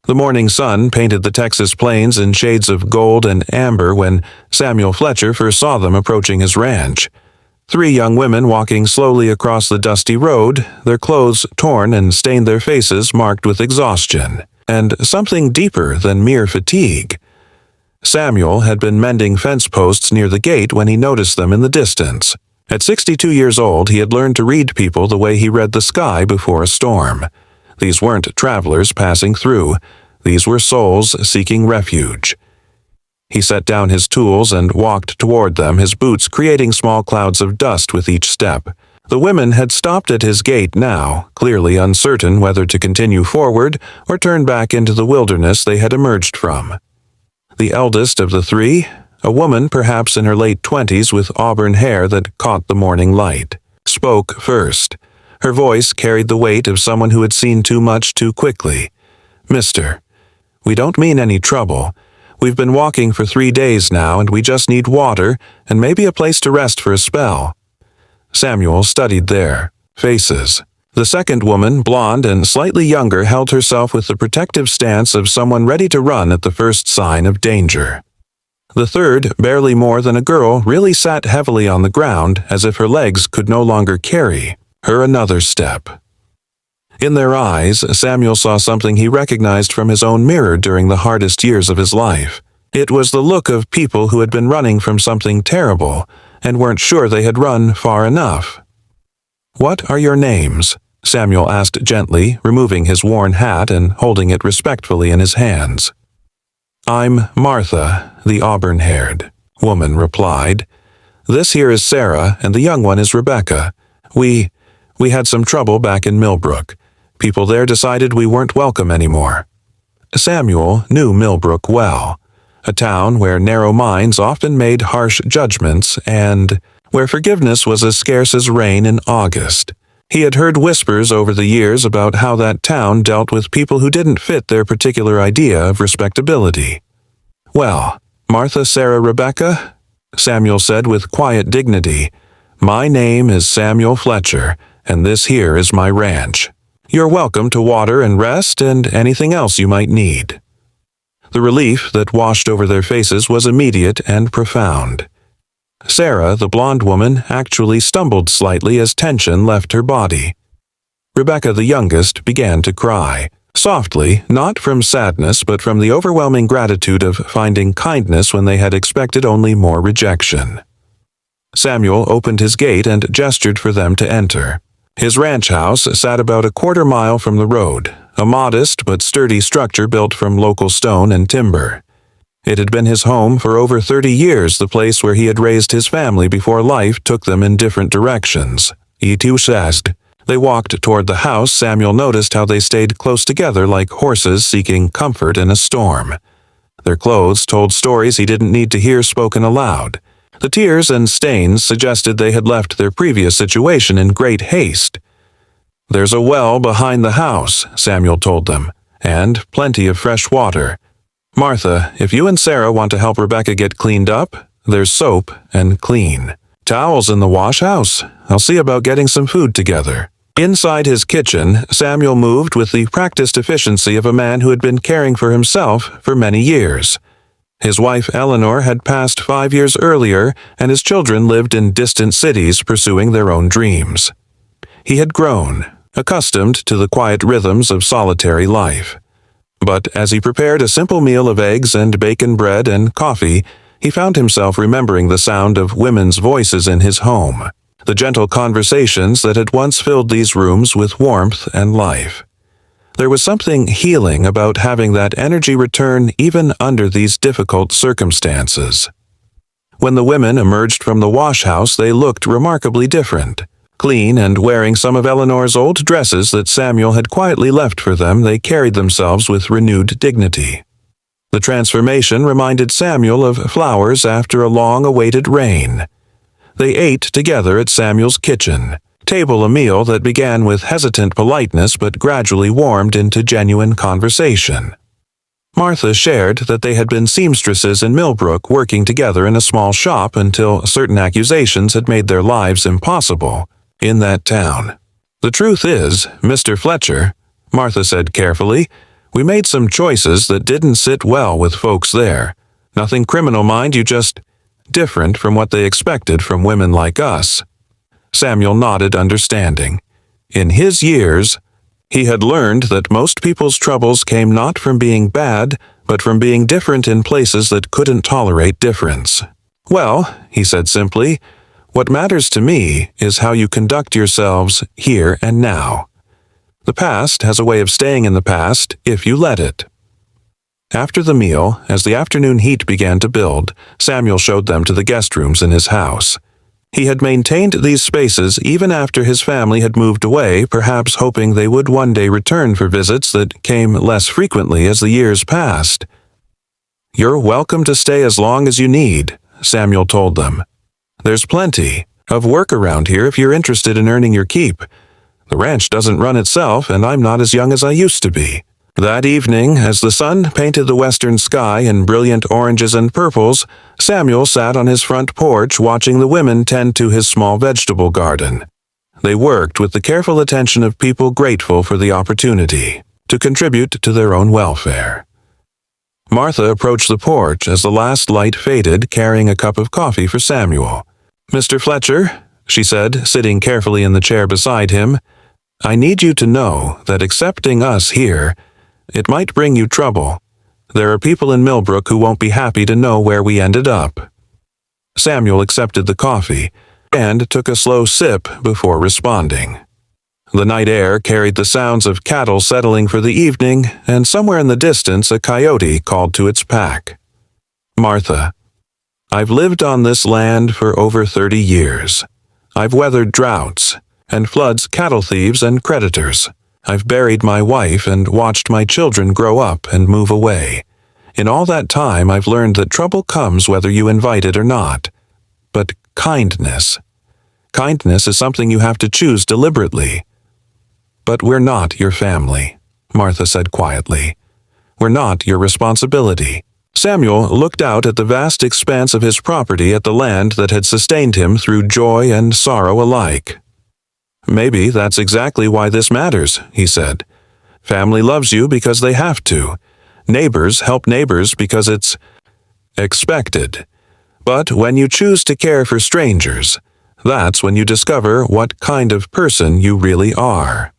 The morning sun painted the Texas plains in shades of gold and amber when Samuel Fletcher first saw them approaching his ranch. 3 young women walking slowly across the dusty road, their clothes torn and stained, their faces marked with exhaustion, and something deeper than mere fatigue. Samuel had been mending fence posts near the gate when he noticed them in the distance. At 62 years old, he had learned to read people the way he read the sky before a storm. These weren't travelers passing through. These were souls seeking refuge. He set down his tools and walked toward them, his boots creating small clouds of dust with each step. The women had stopped at his gate now, clearly uncertain whether to continue forward or turn back into the wilderness they had emerged from. The eldest of the 3, a woman perhaps in her late 20s with auburn hair that caught the morning light, spoke first. Her voice carried the weight of someone who had seen too much too quickly. "Mister, we don't mean any trouble. We've been walking for 3 days now, and we just need water and maybe a place to rest for a spell." Samuel studied their faces. The second woman, blonde and slightly younger, held herself with the protective stance of someone ready to run at the first sign of danger. The third, barely more than a girl, really sat heavily on the ground as if her legs could no longer carry her another step. In their eyes, Samuel saw something he recognized from his own mirror during the hardest years of his life. It was the look of people who had been running from something terrible and weren't sure they had run far enough. "What are your names?" Samuel asked gently, removing his worn hat and holding it respectfully in his hands. "I'm Martha," the auburn-haired woman replied. "This here is Sarah, and the young one is Rebecca. We had some trouble back in Millbrook. People there decided we weren't welcome anymore." Samuel knew Millbrook well, a town where narrow minds often made harsh judgments and where forgiveness was as scarce as rain in August. He had heard whispers over the years about how that town dealt with people who didn't fit their particular idea of respectability. "Well, Martha, Sarah, Rebecca," Samuel said with quiet dignity, "my name is Samuel Fletcher, and this here is my ranch. You're welcome to water and rest and anything else you might need." The relief that washed over their faces was immediate and profound. Sarah, the blonde woman, actually stumbled slightly as tension left her body. Rebecca, the youngest, began to cry, softly, not from sadness but from the overwhelming gratitude of finding kindness when they had expected only more rejection. Samuel opened his gate and gestured for them to enter. His ranch house sat about a quarter-mile from the road, a modest but sturdy structure built from local stone and timber. It had been his home for over 30 years, the place where he had raised his family before life took them in different directions. They walked toward the house. Samuel noticed how they stayed close together like horses seeking comfort in a storm. Their clothes told stories he didn't need to hear spoken aloud. The tears and stains suggested they had left their previous situation in great haste. "There's a well behind the house," Samuel told them, "and plenty of fresh water. Martha, if you and Sarah want to help Rebecca get cleaned up, there's soap and clean towels in the wash house. I'll see about getting some food together." Inside his kitchen, Samuel moved with the practiced efficiency of a man who had been caring for himself for many years. His wife Eleanor had passed 5 years earlier, and his children lived in distant cities pursuing their own dreams. He had grown, accustomed to the quiet rhythms of solitary life. But as he prepared a simple meal of eggs and bacon bread and coffee, he found himself remembering the sound of women's voices in his home, the gentle conversations that had once filled these rooms with warmth and life. There was something healing about having that energy return even under these difficult circumstances. When the women emerged from the wash house, they looked remarkably different. Clean and wearing some of Eleanor's old dresses that Samuel had quietly left for them, they carried themselves with renewed dignity. The transformation reminded Samuel of flowers after a long-awaited rain. They ate together at Samuel's kitchen table, a meal that began with hesitant politeness but gradually warmed into genuine conversation. Martha shared that they had been seamstresses in Millbrook working together in a small shop until certain accusations had made their lives impossible in that town. "The truth is, Mr. Fletcher," Martha said carefully, We made some choices that didn't sit well with folks there. Nothing criminal, mind you, just different from what they expected from women like us." Samuel nodded, understanding. In his years, he had learned that most people's troubles came not from being bad, but from being different in places that couldn't tolerate difference. "Well," he said simply, "what matters to me is how you conduct yourselves here and now. The past has a way of staying in the past if you let it." After the meal, as the afternoon heat began to build, Samuel showed them to the guest rooms in his house. He had maintained these spaces even after his family had moved away, perhaps hoping they would one day return for visits that came less frequently as the years passed. "You're welcome to stay as long as you need," Samuel told them. "There's plenty of work around here if you're interested in earning your keep. The ranch doesn't run itself, and I'm not as young as I used to be." That evening, as the sun painted the western sky in brilliant oranges and purples, Samuel sat on his front porch watching the women tend to his small vegetable garden. They worked with the careful attention of people grateful for the opportunity to contribute to their own welfare. Martha approached the porch as the last light faded, carrying a cup of coffee for Samuel. "Mr. Fletcher," she said, sitting carefully in the chair beside him, "I need you to know that accepting us here, it might bring you trouble. There are people in Millbrook who won't be happy to know where we ended up." Samuel accepted the coffee and took a slow sip before responding. The night air carried the sounds of cattle settling for the evening, and somewhere in the distance a coyote called to its pack. "Martha, I've lived on this land for over 30 years. I've weathered droughts and floods, cattle thieves, and creditors. I've buried my wife and watched my children grow up and move away. In all that time, I've learned that trouble comes whether you invite it or not. But kindness is something you have to choose deliberately." "But we're not your family," Martha said quietly. "We're not your responsibility." Samuel looked out at the vast expanse of his property, at the land that had sustained him through joy and sorrow alike. "Maybe that's exactly why this matters," he said. "Family loves you because they have to. Neighbors help neighbors because it's expected. But when you choose to care for strangers, that's when you discover what kind of person you really are."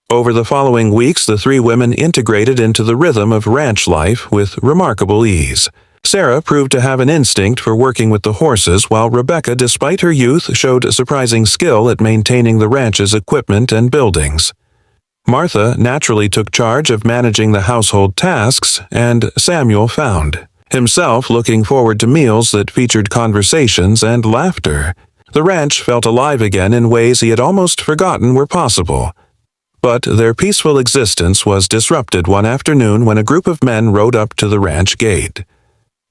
Over the following weeks, the three women integrated into the rhythm of ranch life with remarkable ease. Sarah proved to have an instinct for working with the horses, while Rebecca, despite her youth, showed surprising skill at maintaining the ranch's equipment and buildings. Martha naturally took charge of managing the household tasks, and Samuel found himself looking forward to meals that featured conversations and laughter. The ranch felt alive again in ways he had almost forgotten were possible. But their peaceful existence was disrupted one afternoon when a group of men rode up to the ranch gate.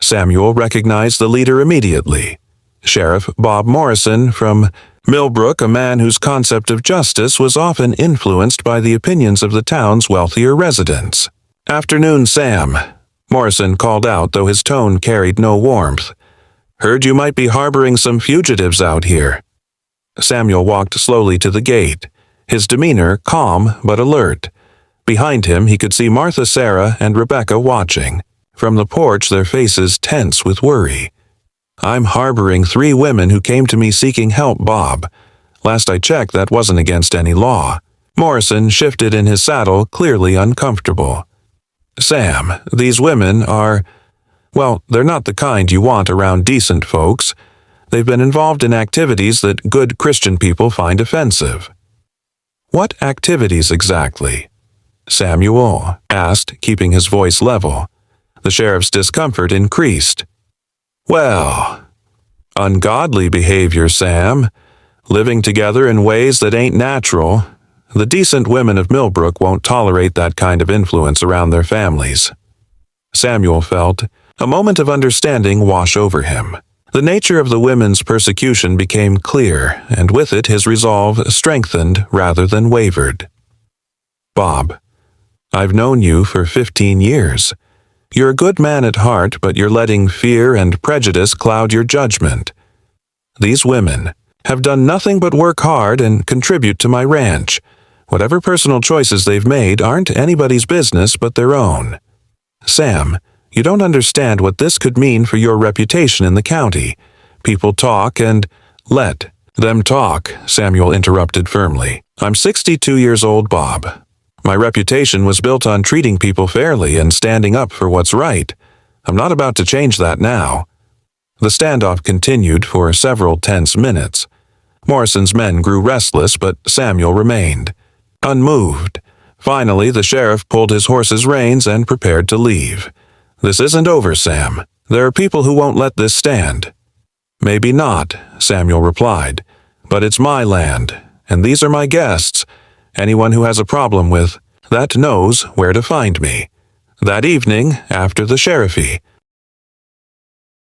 Samuel recognized the leader immediately. Sheriff Bob Morrison from Millbrook, a man whose concept of justice was often influenced by the opinions of the town's wealthier residents. "Afternoon, Sam," Morrison called out, though his tone carried no warmth. "Heard you might be harboring some fugitives out here." Samuel walked slowly to the gate, his demeanor calm but alert. Behind him he could see Martha, Sarah, and Rebecca watching. From the porch, their faces tense with worry. "I'm harboring 3 women who came to me seeking help, Bob. Last I checked, that wasn't against any law." Morrison shifted in his saddle, clearly uncomfortable. "Sam, these women are, well, they're not the kind you want around decent folks. They've been involved in activities that good Christian people find offensive." "What activities exactly?" Samuel asked, keeping his voice level. The sheriff's discomfort increased. "Well, ungodly behavior, Sam. Living together in ways that ain't natural. The decent women of Millbrook won't tolerate that kind of influence around their families." Samuel felt a moment of understanding wash over him. The nature of the women's persecution became clear, and with it his resolve strengthened rather than wavered. "Bob, I've known you for 15 years. You're a good man at heart, but you're letting fear and prejudice cloud your judgment. These women have done nothing but work hard and contribute to my ranch. Whatever personal choices they've made aren't anybody's business but their own. Sam, you don't understand what this could mean for your reputation in the county. People talk and— Let them talk, Samuel interrupted firmly. I'm 62 years old, Bob. My reputation was built on treating people fairly and standing up for what's right. I'm not about to change that now. The standoff continued for several tense minutes. Morrison's men grew restless, but Samuel remained unmoved. Finally, the sheriff pulled his horse's reins and prepared to leave. This isn't over, Sam. There are people who won't let this stand. Maybe not, Samuel replied, but it's my land, and these are my guests. Anyone who has a problem with that knows where to find me. That evening, after the sheriffy,